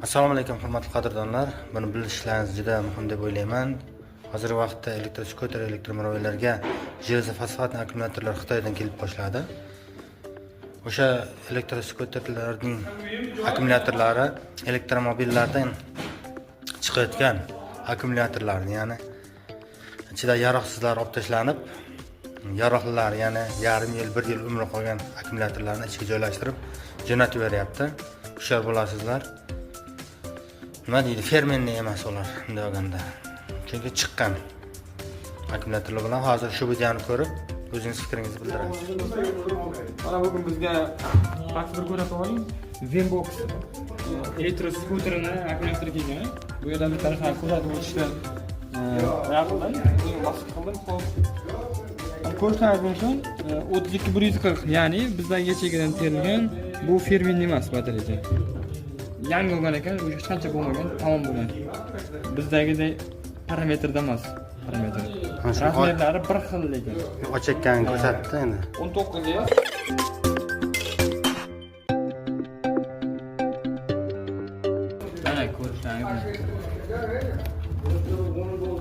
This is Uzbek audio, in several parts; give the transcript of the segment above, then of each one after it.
Assalomu alaykum hurmatli qadrdonlar. Buni bilishlaringiz juda muhim deb o'ylayman. Hozirgi vaqtda elektroskoter elektromobillarga jeleza fosfatli akkumulyatorlar Xitoydan kelib boshladi. O'sha elektroskoterlarning akkumulyatorlari elektromobillardan chiqayotgan akkumulyatorlarni, ya'ni ichida yaroqsizlar olib tashlanib, yaroqlilar, ya'ni yarim yil, 1 yil umri qolgan akkumulyatorlarni ichiga joylashtirib jo'natib beryapti. Hushyor bo'lasizlar. Nima deydi? Fermentli emas ular bunday olganda. Chunki chiqqan akkumulyatorlar bilan hozir shu videoni ko'rib o'zingiz fikringizni bildirasiz. Mana bugun bizga faktor ko'rsatib oling. Zenbox elektroskuterini akkumulyatori kelgan. Bu yerdan bir tarafa ko'rsatib o'tishni raqamdan bosib qildim. Xo'p. Ko'rsatib bo'lsin 32-140, ya'ni bizlarga chegadan terilgan bu fermentli emas batareya. Yangi bo'lgan ekan, o'sha hech qancha bo'lmagan, tamom bo'lgan. Bizdagidek parametrda emas, parametr. Rasmlari bir xil lekin. Ochakkan ko'rsatdi endi. 19 ga. Mana ko'rishlaringiz.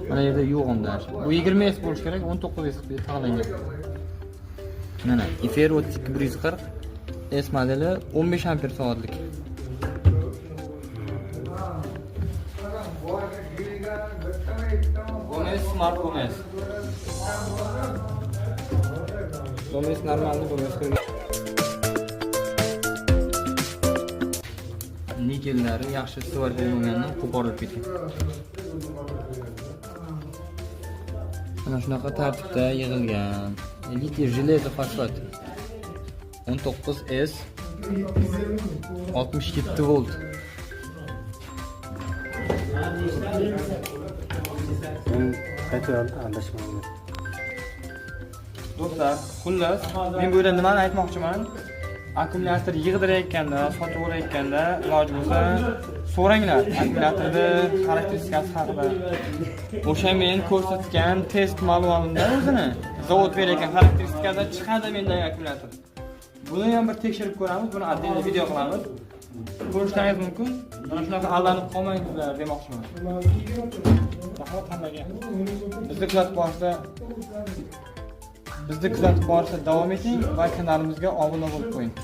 Mana yerda yo'q unda. Bu 20 s bo'lish kerak, 19 s taqlangan. Mana Efer 32-140 S modeli 15 amper soatlik. Gomez Smart Gomez. Gomez normalni Gomez ko'ring. Nikellari yaxshi istival bo'lmagandan qo'porib ketgan. Mana shunaqa tartibda yig'ilgan. Litir jeleza fosfat 19S 67 volt. Qaytaroqda adashmayman. Do'stlar, xullas, men bu yerda nimani aytmoqchiman? Akkumulyator yig'dirayotganda, sotib olayotganda iloji bo'lsa so'ranglar akkumulyatorni xarakteristikasi haqida. O'sha men ko'rsatgan test manualimda o'zini zavod berayotgan xarakteristikada chiqadi mendagi akkumulyator. Buni ham bir tekshirib ko'ramiz, buni отдельно video qilamiz. Ko'rishlaringiz mumkin. Mana shunaqa aldanib qolmaysizlar demoqchiman. Faqat hammaga bizni kuzatib borishda davom eting va kanalimizga obuna bo'lib qo'ying.